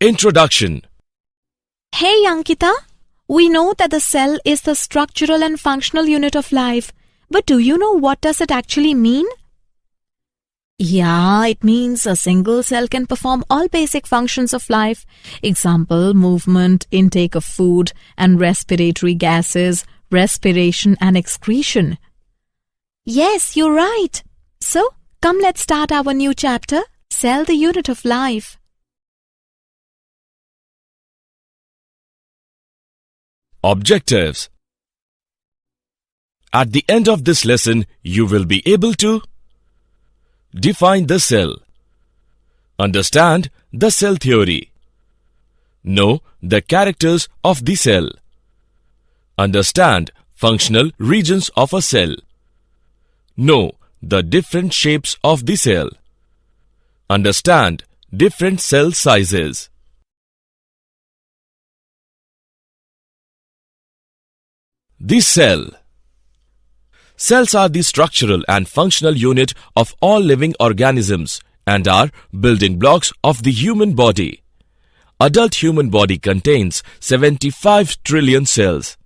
Introduction. Hey Ankita, we know that the cell is the structural and functional unit of life, but do you know what does it actually mean? Yeah, it means a single cell can perform all basic functions of life. Example, movement, intake of food and respiratory gases, respiration and excretion. Yes, you're right. So, come let's start our new chapter, Cell the Unit of Life. Objectives. At the end of this lesson, you will be able to define the cell, understand the cell theory, know the characters of the cell, understand functional regions of a cell, know the different shapes of the cell, understand different cell sizes. The cell. Cells are the structural and functional unit of all living organisms and are building blocks of the human body. Adult human body contains 75 trillion cells.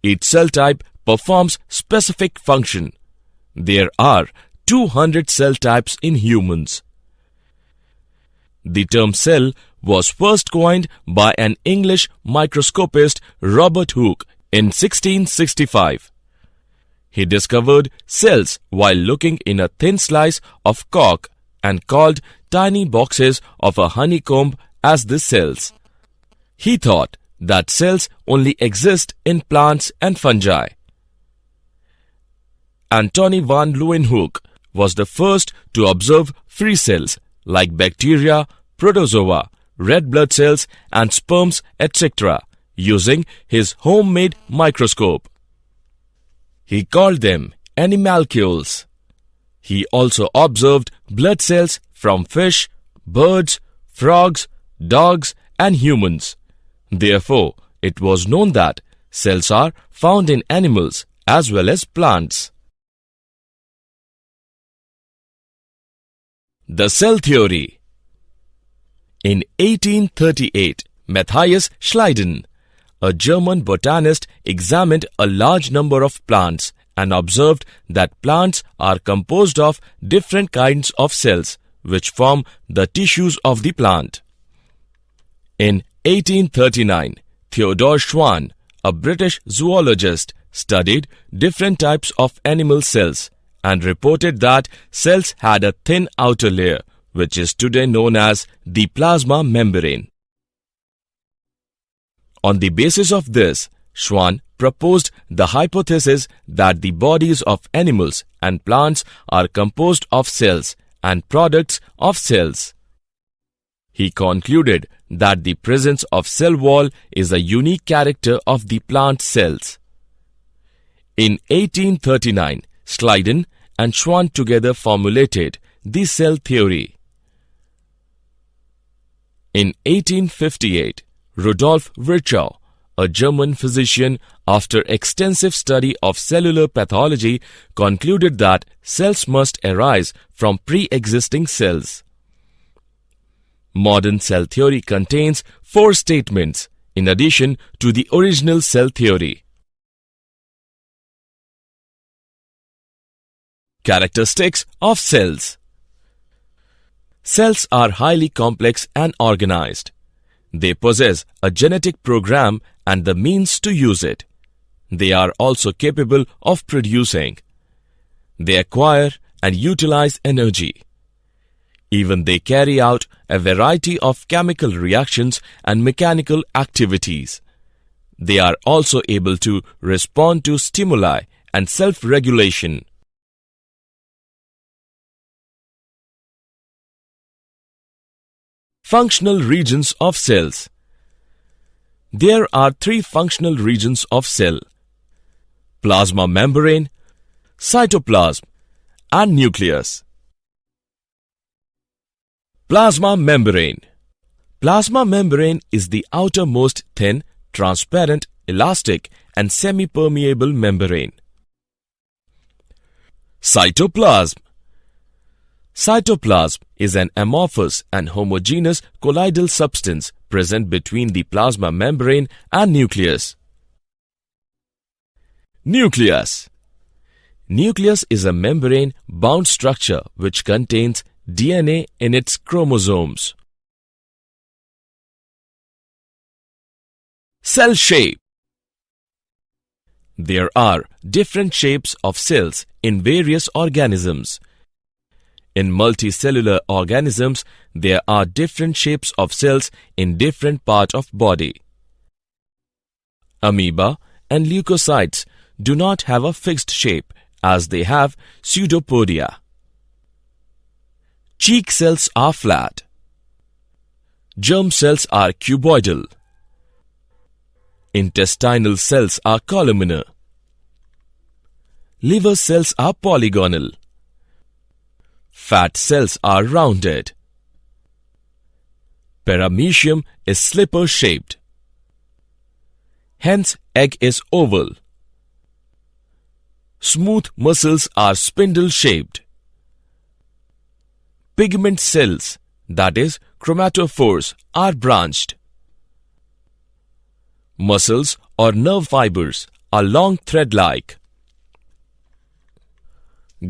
Each cell type performs specific function. There are 200 cell types in humans. The term cell was first coined by an English microscopist, Robert Hooke, in 1665. He discovered cells while looking in a thin slice of cork and called tiny boxes of a honeycomb as the cells. He thought that cells only exist in plants and fungi. Antony van Leeuwenhoek was the first to observe free cells like bacteria, protozoa, red blood cells and sperms, etc. using his homemade microscope. He called them animalcules. He also observed blood cells from fish, birds, frogs, dogs and humans. Therefore, it was known that cells are found in animals as well as plants. The cell theory. In 1838, Matthias Schleiden, a German botanist, examined a large number of plants and observed that plants are composed of different kinds of cells which form the tissues of the plant. In 1839, Theodore Schwann, a British zoologist, studied different types of animal cells and reported that cells had a thin outer layer which is today known as the plasma membrane. On the basis of this, Schwann proposed the hypothesis that the bodies of animals and plants are composed of cells and products of cells. He concluded that the presence of cell wall is a unique character of the plant cells. In 1839, Schleiden and Schwann together formulated the cell theory. In 1858, Rudolf Virchow, a German physician, after extensive study of cellular pathology, concluded that cells must arise from pre-existing cells. Modern cell theory contains 4 statements in addition to the original cell theory. Characteristics of cells. Cells are highly complex and organized. They possess a genetic program and the means to use it. They are also capable of producing. They acquire and utilize energy. Even they carry out a variety of chemical reactions and mechanical activities. They are also able to respond to stimuli and self-regulation. Functional regions of cells. There are 3 functional regions of cell: plasma membrane, cytoplasm, and nucleus. Plasma membrane. Plasma membrane is the outermost thin, transparent, elastic, and semi-permeable membrane. Cytoplasm. Cytoplasm is an amorphous and homogeneous colloidal substance present between the plasma membrane and nucleus. Nucleus. Nucleus is a membrane-bound structure which contains DNA in its chromosomes. Cell shape. There are different shapes of cells in various organisms. In multicellular organisms, there are different shapes of cells in different parts of body. Amoeba and leukocytes do not have a fixed shape as they have pseudopodia. Cheek cells are flat. Germ cells are cuboidal. Intestinal cells are columnar. Liver cells are polygonal. Fat cells are rounded. Paramecium is slipper-shaped. Hence, egg is oval. Smooth muscles are spindle-shaped. Pigment cells, that is, chromatophores, are branched. Muscles or nerve fibers are long thread-like.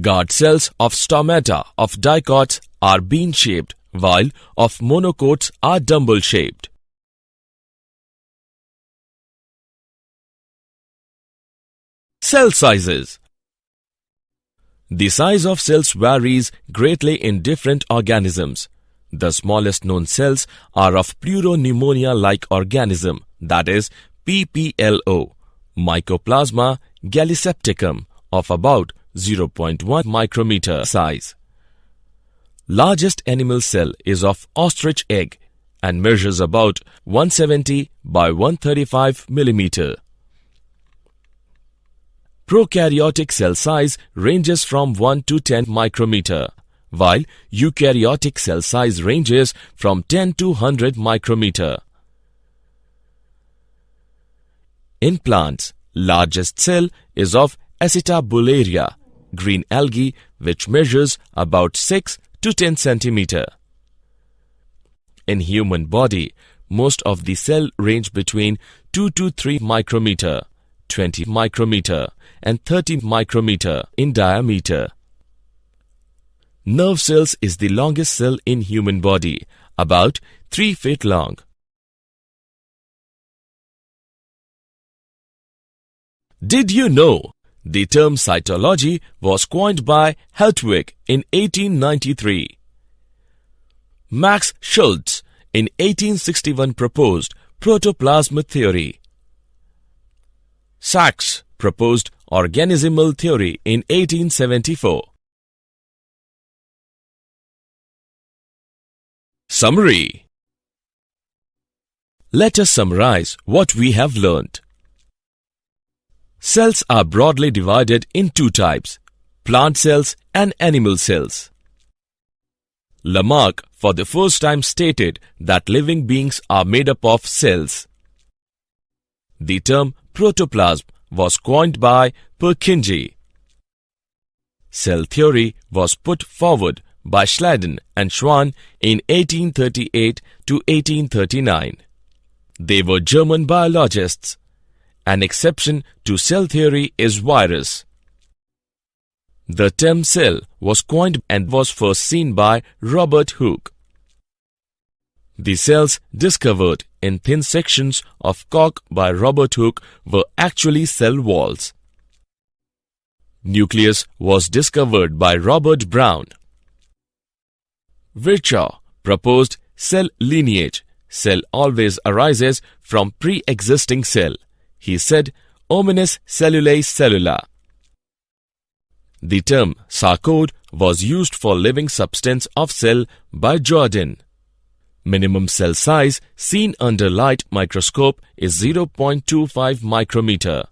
Guard cells of stomata of dicots are bean-shaped, while of monocots are dumbbell-shaped. Cell sizes. The size of cells varies greatly in different organisms. The smallest known cells are of pleuropneumonia-like organism, that is PPLO, Mycoplasma gallisepticum, of about 0.1 micrometer size. Largest animal cell is of ostrich egg and measures about 170 by 135 millimeter. Prokaryotic cell size ranges from 1 to 10 micrometer, while eukaryotic cell size ranges from 10 to 100 micrometer. In plants, largest cell is of Acetabularia, green algae, which measures about 6 to 10 centimeter. In human body, most of the cell range between 2 to 3 micrometer, 20 micrometer and 30 micrometer in diameter. Nerve cells is the longest cell in human body, about 3 feet long. Did you know the term cytology was coined by Hertwig in 1893? Max Schultz in 1861 proposed protoplasm theory. Sachs proposed organismal theory in 1874. Summary. Let us summarize what we have learnt. Cells are broadly divided in two types, plant cells and animal cells. Lamarck for the first time stated that living beings are made up of cells. The term protoplasm was coined by Purkinje. Cell theory was put forward by Schleiden and Schwann in 1838 to 1839. They were German biologists. An exception to cell theory is virus. The term cell was coined and was first seen by Robert Hooke. The cells discovered in thin sections of cork by Robert Hooke were actually cell walls. Nucleus was discovered by Robert Brown. Virchow proposed cell lineage. Cell always arises from pre-existing cell. He said, "Hominis cellulae cellula." The term sarcode was used for living substance of cell by Jordan. Minimum cell size seen under light microscope is 0.25 micrometer.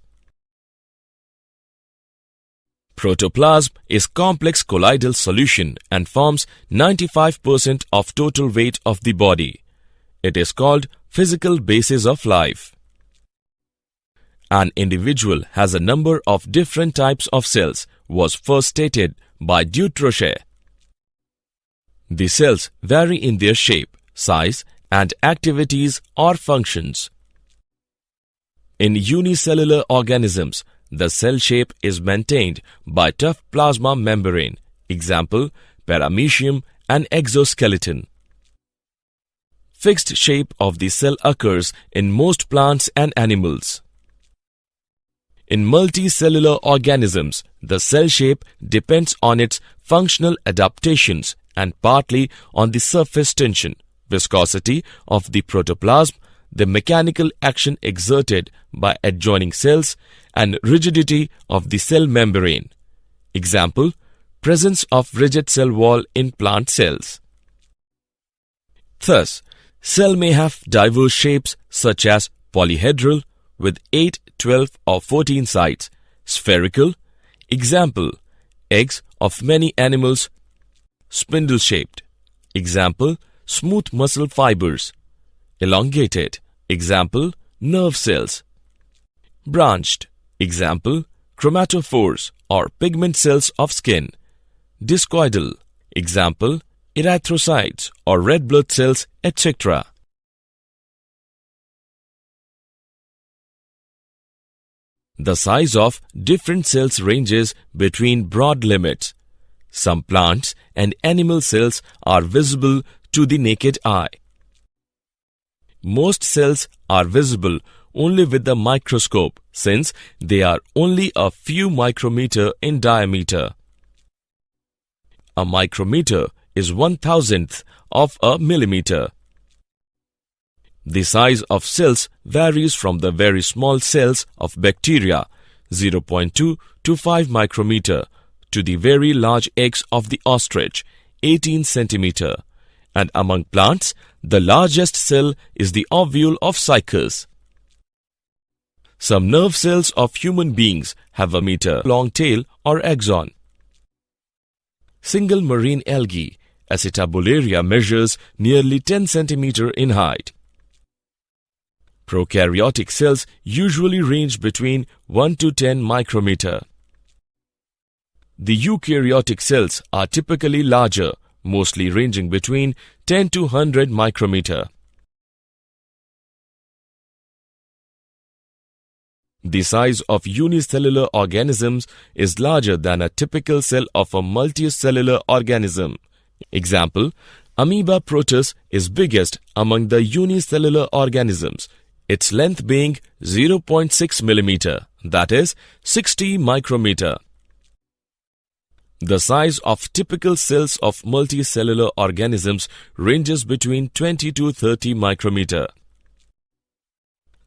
Protoplasm is complex colloidal solution and forms 95% of total weight of the body. It is called physical basis of life. An individual has a number of different types of cells was first stated by Dutrochet. The cells vary in their shape, size, and activities or functions. In unicellular organisms, the cell shape is maintained by tough plasma membrane, example, paramecium and exoskeleton. Fixed shape of the cell occurs in most plants and animals. In multicellular organisms, the cell shape depends on its functional adaptations and partly on the surface tension, viscosity of the protoplasm, the mechanical action exerted by adjoining cells, and rigidity of the cell membrane. Example, presence of rigid cell wall in plant cells. Thus, cell may have diverse shapes such as polyhedral with 8, 12 or 14 sides, spherical, example, eggs of many animals, spindle-shaped, example, smooth muscle fibers, elongated, example, nerve cells, branched, example, chromatophores or pigment cells of skin, discoidal, example, erythrocytes or red blood cells, etc. The size of different cells ranges between broad limits. Some plants and animal cells are visible to the naked eye. Most cells are visible only with the microscope since they are only a few micrometer in diameter. A micrometer is 1/1000th of a millimeter. The size of cells varies from the very small cells of bacteria, 0.2 to 5 micrometer, to the very large eggs of the ostrich, 18 centimeter. And among plants, the largest cell is the ovule of cycas. Some nerve cells of human beings have a meter-long tail or axon. Single marine algae, Acetabularia, measures nearly 10 centimeter in height. Prokaryotic cells usually range between 1 to 10 micrometer. The eukaryotic cells are typically larger, mostly ranging between 10 to 100 micrometer. The size of unicellular organisms is larger than a typical cell of a multicellular organism. Example, amoeba protus is biggest among the unicellular organisms, its length being 0.6 millimeter, that is 60 micrometer. The size of typical cells of multicellular organisms ranges between 20 to 30 micrometer.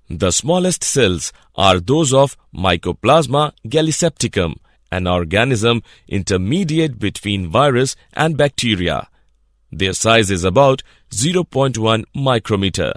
The smallest cells are those of Mycoplasma gallisepticum, an organism intermediate between virus and bacteria. Their size is about 0.1 micrometer.